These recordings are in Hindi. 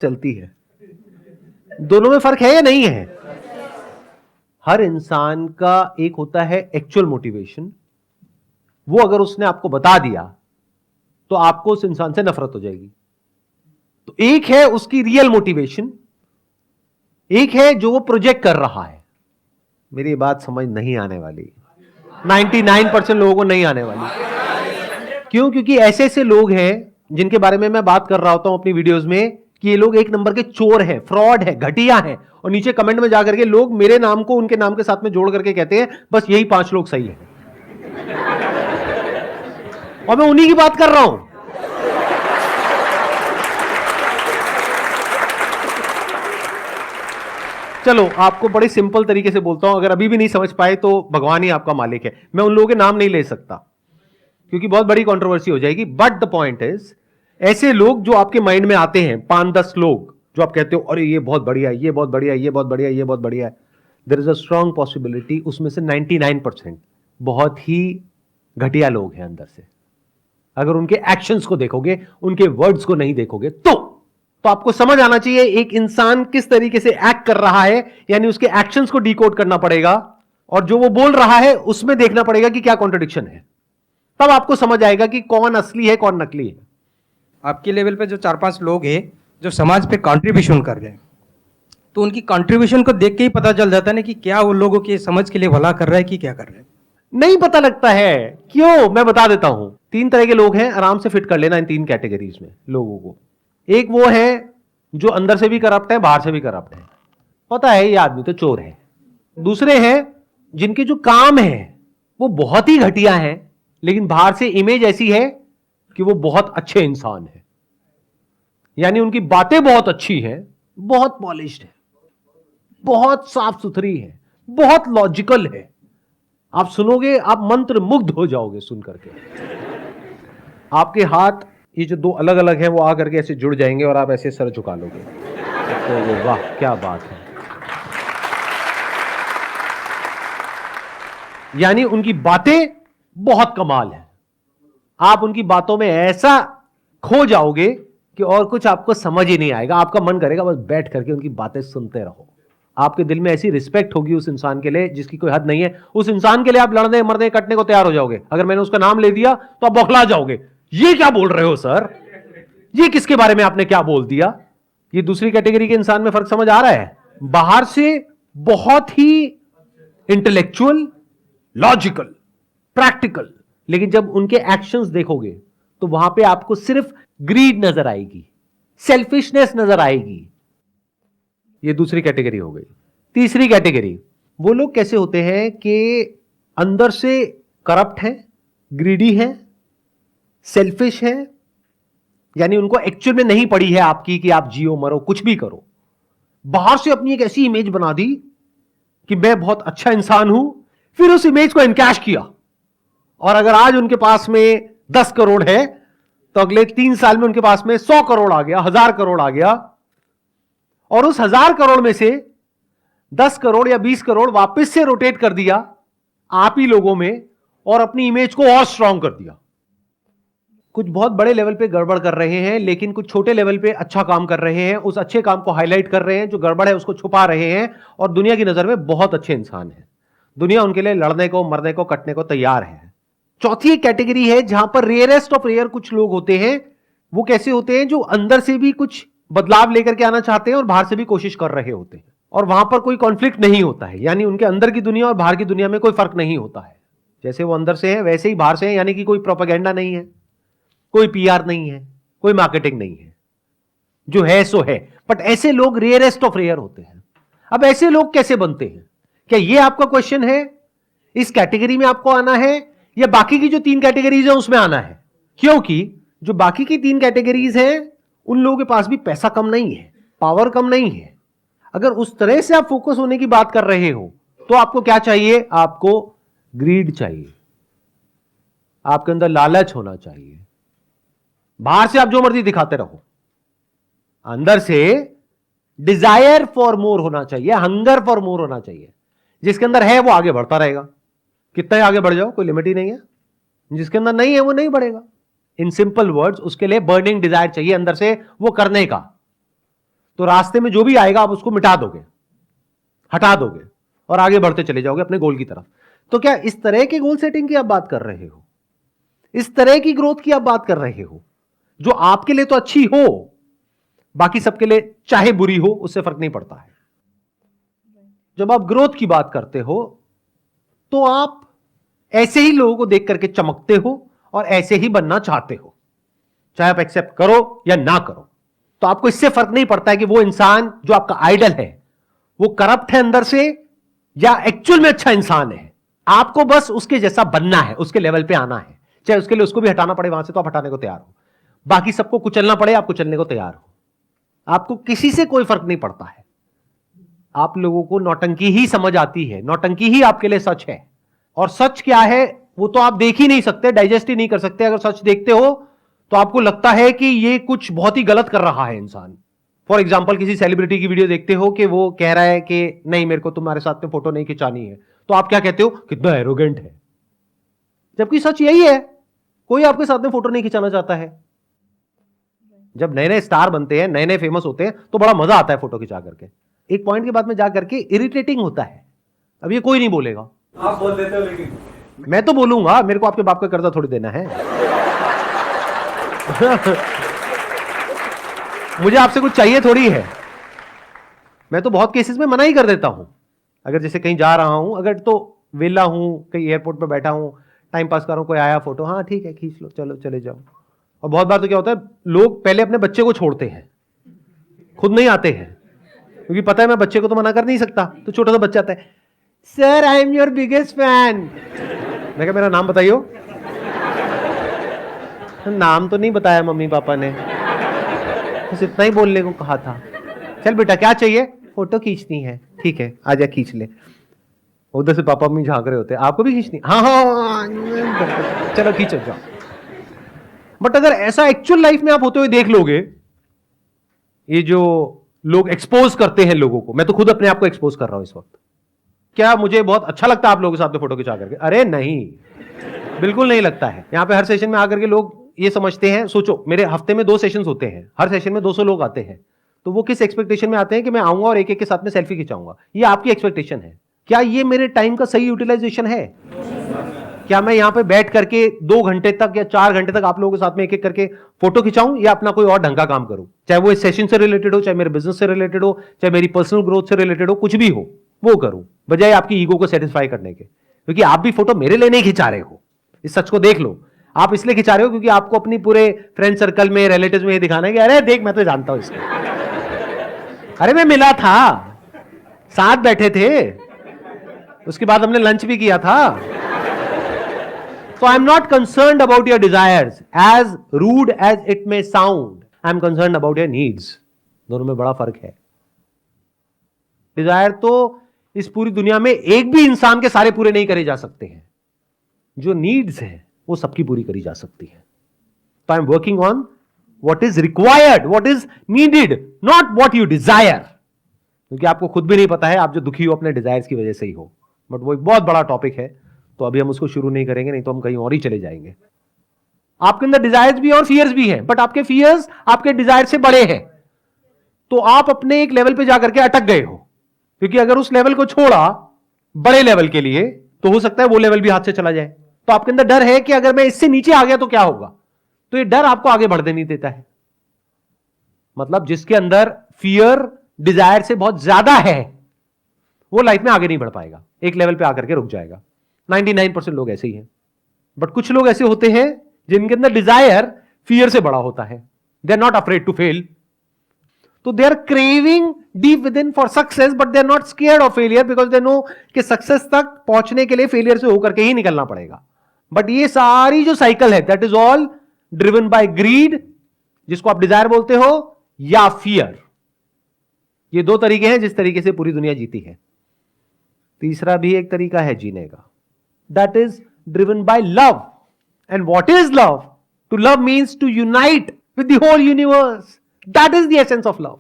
चलती है। दोनों में फर्क है या नहीं है? हर इंसान का एक होता है एक्चुअल मोटिवेशन, वो अगर उसने आपको बता दिया तो आपको उस इंसान से नफरत हो जाएगी। तो एक है उसकी रियल मोटिवेशन, एक है जो वो प्रोजेक्ट कर रहा है। मेरी बात समझ नहीं आने वाली, 99% लोगों को नहीं आने वाली। क्यों? क्योंकि ऐसे ऐसे लोग हैं जिनके बारे में मैं बात कर रहा होता हूं अपनी वीडियोस में कि ये लोग एक नंबर के चोर हैं, फ्रॉड है, घटिया हैं, और नीचे कमेंट में जाकर के लोग मेरे नाम को उनके नाम के साथ में जोड़ करके कहते हैं बस यही 5 लोग सही हैं। और मैं उन्हीं की बात कर रहा हूं। चलो आपको बड़े सिंपल तरीके से बोलता हूं, अगर अभी भी नहीं समझ पाए तो भगवान ही आपका मालिक है। मैं उन लोगों के नाम नहीं ले सकता क्योंकि बहुत बड़ी कंट्रोवर्सी हो जाएगी, बट द पॉइंट इज ऐसे लोग जो आपके माइंड में आते हैं 5-10 लोग जो आप कहते हो अरे ये बहुत बढ़िया है, ये बहुत बढ़िया है, ये बहुत बढ़िया है, ये बहुत बढ़िया है, there is a strong possibility उसमें से 99% बहुत ही घटिया लोग हैं अंदर से। अगर उनके एक्शंस को देखोगे, उनके वर्ड्स को नहीं देखोगे तो आपको समझ आना चाहिए एक इंसान किस तरीके से एक्ट कर रहा है, यानी उसके एक्शंस को डिकोड करना पड़ेगा और जो वो बोल रहा है उसमें देखना पड़ेगा कि क्या कॉन्ट्रडिक्शन है। तब आपको समझ आएगा कि कौन असली है कौन नकली है। आपके लेवल पे जो 4-5 लोग हैं जो समाज पे कंट्रीब्यूशन कर रहे हैं, तो उनकी कंट्रीब्यूशन को देख के ही पता चल जाता है ना कि क्या वो लोगों के समझ के लिए भला कर रहा है कि क्या कर रहे हैं। नहीं पता लगता है। क्यों? मैं बता देता हूं। 3 तरह के लोग हैं, आराम से फिट कर लेना इन 3 कैटेगरीज में लोगों को। एक वो है जो अंदर से भी करप्ट है, बाहर से भी करप्ट है, पता है ये आदमी तो चोर है। दूसरे हैं जिनके जो काम है वो बहुत ही घटिया है, लेकिन बाहर से इमेज ऐसी है कि वो बहुत अच्छे इंसान है, यानी उनकी बातें बहुत अच्छी हैं, बहुत पॉलिश्ड है, बहुत साफ सुथरी है, बहुत लॉजिकल है। आप सुनोगे आप मंत्र मुग्ध हो जाओगे सुन करके। आपके हाथ ये जो 2 अलग अलग हैं वो आकर के ऐसे जुड़ जाएंगे और आप ऐसे सर झुका लोगे, तो वाह क्या बात है। यानी उनकी बातें बहुत कमाल है, आप उनकी बातों में ऐसा खो जाओगे कि और कुछ आपको समझ ही नहीं आएगा। आपका मन करेगा बस बैठ करके उनकी बातें सुनते रहो। आपके दिल में ऐसी रिस्पेक्ट होगी उस इंसान के लिए जिसकी कोई हद नहीं है। उस इंसान के लिए आप लड़ने मरने कटने को तैयार हो जाओगे। अगर मैंने उसका नाम ले दिया तो आप बौखला जाओगे, ये क्या बोल रहे हो सर, ये किसके बारे में आपने क्या बोल दिया। ये दूसरी कैटेगरी के इंसान में फर्क समझ आ रहा है। बाहर से बहुत ही इंटेलेक्चुअल, लॉजिकल, प्रैक्टिकल, लेकिन जब उनके एक्शंस देखोगे तो वहां पे आपको सिर्फ ग्रीड नजर आएगी, सेल्फिशनेस नजर आएगी। ये दूसरी कैटेगरी हो गई। तीसरी कैटेगरी वो लोग कैसे होते हैं कि अंदर से करप्ट हैं, ग्रीडी हैं, सेल्फिश हैं, यानी उनको एक्चुअल में नहीं पड़ी है आपकी कि आप जियो मरो कुछ भी करो। बाहर से अपनी एक ऐसी इमेज बना दी कि मैं बहुत अच्छा इंसान हूं, फिर उस इमेज को इनकैश किया, और अगर आज उनके पास में 10 करोड़ है तो अगले 3 साल में उनके पास में 100 करोड़ आ गया, 1000 करोड़ आ गया, और उस 1000 करोड़ में से 10 करोड़ या 20 करोड़ वापस से रोटेट कर दिया आप ही लोगों में और अपनी इमेज को और स्ट्रांग कर दिया। कुछ बहुत बड़े लेवल पे गड़बड़ कर रहे हैं, लेकिन कुछ छोटे लेवल पे अच्छा काम कर रहे हैं, उस अच्छे काम को हाईलाइट कर रहे हैं, जो गड़बड़ है उसको छुपा रहे हैं, और दुनिया की नजर में बहुत अच्छे इंसान हैं। दुनिया उनके लिए लड़ने को, मरने को, कटने को तैयार है। चौथी एक कैटेगरी है जहां पर रेयरेस्ट ऑफ रेयर कुछ लोग होते हैं। वो कैसे होते हैं? जो अंदर से भी कुछ बदलाव लेकर के आना चाहते हैं और बाहर से भी कोशिश कर रहे होते हैं, और वहां पर कोई कॉन्फ्लिक्ट नहीं होता है, यानी उनके अंदर की दुनिया और बाहर की दुनिया में कोई फर्क नहीं होता है। जैसे वो अंदर से है वैसे ही बाहर से है, यानी कि कोई प्रोपेगेंडा नहीं है, कोई पीआर नहीं है, कोई मार्केटिंग नहीं है, जो है सो है। बट ऐसे लोग रेयरेस्ट ऑफ रेयर होते हैं। अब ऐसे लोग कैसे बनते हैं? क्या ये आपका क्वेश्चन है? इस कैटेगरी में आपको आना है या बाकी की जो 3 कैटेगरीज है उसमें आना है? क्योंकि जो बाकी की 3 कैटेगरीज हैं उन लोगों के पास भी पैसा कम नहीं है, पावर कम नहीं है। अगर उस तरह से आप फोकस होने की बात कर रहे हो तो आपको क्या चाहिए? आपको ग्रीड चाहिए, आपके अंदर लालच होना चाहिए। बाहर से आप जो मर्जी दिखाते रहो, अंदर से डिजायर फॉर मोर होना चाहिए, हंगर फॉर मोर होना चाहिए। जिसके अंदर है वो आगे बढ़ता रहेगा, कितना ही आगे बढ़ जाओ कोई लिमिट ही नहीं है। जिसके अंदर नहीं है वो नहीं बढ़ेगा। इन सिंपल वर्ड्स, उसके लिए बर्निंग डिजायर चाहिए अंदर से वो करने का। तो रास्ते में जो भी आएगा आप उसको मिटा दोगे, हटा दोगे और आगे बढ़ते चले जाओगे अपने गोल की तरफ। तो क्या इस तरह के गोल सेटिंग की आप बात कर रहे हो? इस तरह की ग्रोथ की आप बात कर रहे हो जो आपके लिए तो अच्छी हो, बाकी सबके लिए चाहे बुरी हो, उससे फर्क नहीं पड़ता है। जब आप ग्रोथ की बात करते हो तो आप ऐसे ही लोगों को देख करके चमकते हो और ऐसे ही बनना चाहते हो, चाहे आप एक्सेप्ट करो या ना करो। तो आपको इससे फर्क नहीं पड़ता है कि वो इंसान जो आपका आइडल है वो करप्ट है अंदर से या एक्चुअल में अच्छा इंसान है। आपको बस उसके जैसा बनना है, उसके लेवल पे आना है, चाहे उसके लिए उसको भी हटाना पड़े वहां से तो आप हटाने को तैयार हो, बाकी सबको कुचलना पड़े आप कुचलने को तैयार हो। आपको किसी से कोई फर्क नहीं पड़ता है। आप लोगों को नौटंकी ही समझ आती है, नौटंकी ही आपके लिए सच है। और सच क्या है वो तो आप देख ही नहीं सकते, डाइजेस्ट ही नहीं कर सकते। अगर सच देखते हो तो आपको लगता है कि ये कुछ बहुत ही गलत कर रहा है इंसान। फॉर एग्जाम्पल किसी सेलिब्रिटी की वीडियो देखते हो कि वो कह रहा है कि नहीं मेरे को तुम्हारे साथ में फोटो नहीं खिंचानी है, तो आप क्या कहते हो, कितना एरोगेंट है। जबकि सच यही है, कोई आपके साथ में फोटो नहीं खिंचाना चाहता है। जब नए नए स्टार बनते हैं, नए नए फेमस होते हैं तो बड़ा मजा आता है फोटो खिंचा करके। एक पॉइंट के बाद में जा करके इरिटेटिंग होता है। अब ये कोई नहीं बोलेगा, आप बोल देते हो, लेकिन मैं तो बोलूंगा, मेरे को आपके बाप का कर्जा थोड़ी देना है। मुझे आपसे कुछ चाहिए थोड़ी है। मैं तो बहुत केसेस में मना ही कर देता हूं। अगर जैसे कहीं जा रहा हूं, अगर तो वेला हूं, कहीं एयरपोर्ट पे बैठा हूं, टाइम पास कर रहा हूं, कोई आया फोटो, हाँ ठीक है खींच लो, चलो चले जाओ। और बहुत बार तो क्या होता है, लोग पहले अपने बच्चे को छोड़ते हैं, खुद नहीं आते हैं, क्योंकि पता है मैं बच्चे को तो मना कर नहीं सकता। तो छोटा सा बच्चा आता है, sir I am your biggest fan. मैं कहा मेरा नाम बताइयो। नाम तो नहीं बताया मम्मी पापा ने, बस इतना ही बोलने को कहा था। चल बेटा क्या चाहिए, फोटो खींचनी है, ठीक है आजा खींच ले। उधर से पापा मम्मी झांक रहे होते हैं, आपको भी खींचनी, हाँ हाँ चलो खींचो जाओ। बट अगर ऐसा एक्चुअल लाइफ में आप होते हुए देख लोगे, ये जो लोग एक्सपोज करते हैं लोगों को, मैं तो खुद अपने आप को एक्सपोज कर रहा हूं इस वक्त, क्या मुझे बहुत अच्छा लगता है आप लोगों के साथ में फोटो खिंचा करके? अरे नहीं, बिल्कुल नहीं लगता है। यहां पे हर सेशन में आकर के लोग ये समझते हैं, सोचो मेरे हफ्ते में 2 सेशंस होते हैं, हर सेशन में 200 लोग आते हैं, तो वो किस एक्सपेक्टेशन में आते हैं कि मैं आऊंगा और एक एक के साथ में सेल्फी खिंचाऊंगा। ये आपकी एक्सपेक्टेशन है। क्या ये मेरे टाइम का सही यूटिलाइजेशन है? क्या मैं यहां पे बैठ करके 2 घंटे तक या 4 घंटे तक आप लोगों के साथ में एक एक करके फोटो खिंचाऊं, या अपना कोई और ढंग का काम करूं, चाहे वो इस सेशन से रिलेटेड हो, चाहे मेरे बिजनेस से रिलेटेड हो, चाहे मेरी पर्सनल ग्रोथ से रिलेटेड हो, कुछ भी हो वो करूं, बजाय आपकी ईगो को सेटिस्फाई करने के। क्योंकि आप भी फोटो मेरे लिए नहीं खिंचा रहे हो, इस सच को देख लो। आप इसलिए खिंचा रहे हो क्योंकि आपको अपनी पूरे फ्रेंड सर्कल में, रिलेटिव्स में ये दिखाना है कि अरे देख मैं तो जानता हूं इसको, अरे मैं मिला था, साथ बैठे थे, उसके बाद हमने लंच भी किया था। So I am not concerned about your desires, as rude as it may sound. I am concerned about your needs. दोनों में बड़ा फर्क है। डिजायर तो इस पूरी दुनिया में एक भी इंसान के सारे पूरे नहीं करे जा सकते हैं। जो नीड्स हैं वो सबकी पूरी करी जा सकती है। तो I am working on what is required, what is needed, not what you desire. क्योंकि आपको खुद भी नहीं पता है आप जो दुखी हो अपने डिजायर्स की वजह से ही हो। बट वो एक बहुत बड़ा टॉपिक है, तो अभी हम उसको शुरू नहीं करेंगे, नहीं तो हम कहीं और ही चले जाएंगे। आपके अंदर डिजायर्स भी और फियर्स भी हैं, बट आपके फियर्स आपके डिजायर से बड़े हैं। तो आप अपने एक लेवल पे जाकर के अटक गए हो, क्योंकि अगर उस लेवल को छोड़ा बड़े लेवल के लिए, तो हो सकता है वो लेवल भी हाथ से चला जाए। तो आपके अंदर डर है कि अगर मैं इससे नीचे आ गया तो क्या होगा। तो ये डर आपको आगे बढ़ने नहीं देता है। मतलब जिसके अंदर फियर डिजायर से बहुत ज्यादा है वो लाइफ में आगे नहीं बढ़ पाएगा, एक लेवल पे आकर के रुक जाएगा। 99% लोग ऐसे ही हैं। बट कुछ लोग ऐसे होते हैं जिनके अंदर डिजायर फियर से बड़ा होता है। They are not afraid to fail, तो they are craving deep within for success, but they are not scared of failure, because they know कि सक्सेस तक पहुंचने के लिए फेलियर से होकर के ही निकलना पड़ेगा। बट ये सारी जो साइकिल है, that is all driven by greed, जिसको आप डिजायर बोलते हो, या फियर। ये 2 तरीके हैं जिस तरीके से पूरी दुनिया जीती है। तीसरा भी एक तरीका है जीने का, that is driven by love. And what is love? To love means to unite with the whole universe. That is the essence of love.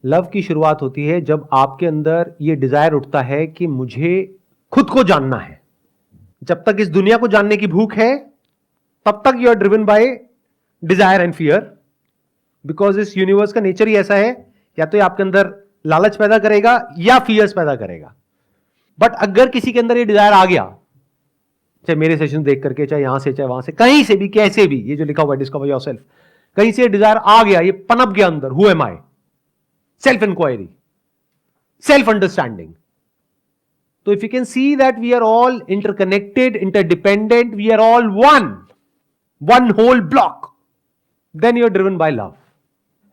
Love की शुरुआत होती है जब आपके अंदर यह डिजायर उठता है कि मुझे खुद को जानना है। जब तक इस दुनिया को जानने की भूख है, तब तक you are driven by desire and fear. Because इस यूनिवर्स का नेचर ही ऐसा है, या तो ये आपके अंदर लालच पैदा करेगा या फियर्स पैदा करेगा। बट अगर किसी के अंदर ये डिजायर आ गया, चाहे मेरे सेशन देख करके, चाहे यहां से, चाहे वहां से, कहीं से भी, कैसे भी, ये जो लिखा हुआ है डिस्कवर योरसेल्फ, कहीं से डिजायर आ गया, ये पनप गया अंदर, who am I, self inquiry, self understanding. तो if you can see that we are all interconnected, interdependent, we are all one whole block, then you are driven by love.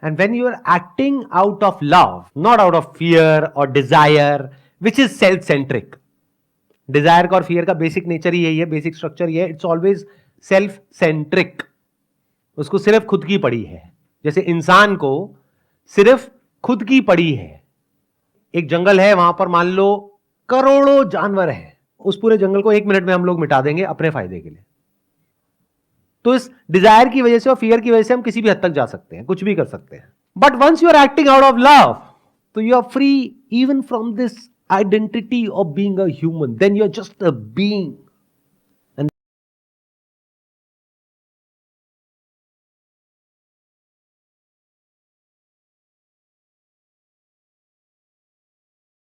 And when you are acting out of love, not out of fear or desire, which is self-centric. Desire का और फियर का बेसिक नेचर ही यही है, बेसिक स्ट्रक्चर ये है, इट्स ऑलवेज सेल्फ सेंट्रिक। उसको सिर्फ खुद की पड़ी है, जैसे इंसान को सिर्फ खुद की पड़ी है। एक जंगल है, वहां पर मान लो करोड़ों जानवर हैं, उस पूरे जंगल को 1 मिनट में हम लोग मिटा देंगे अपने फायदे के लिए। तो इस डिजायर की वजह से और फियर की वजह से हम किसी भी हद तक जा सकते हैं, कुछ भी कर सकते हैं। But once you are acting out of love, तो you are free even from this identity of being a human, then you are just a being.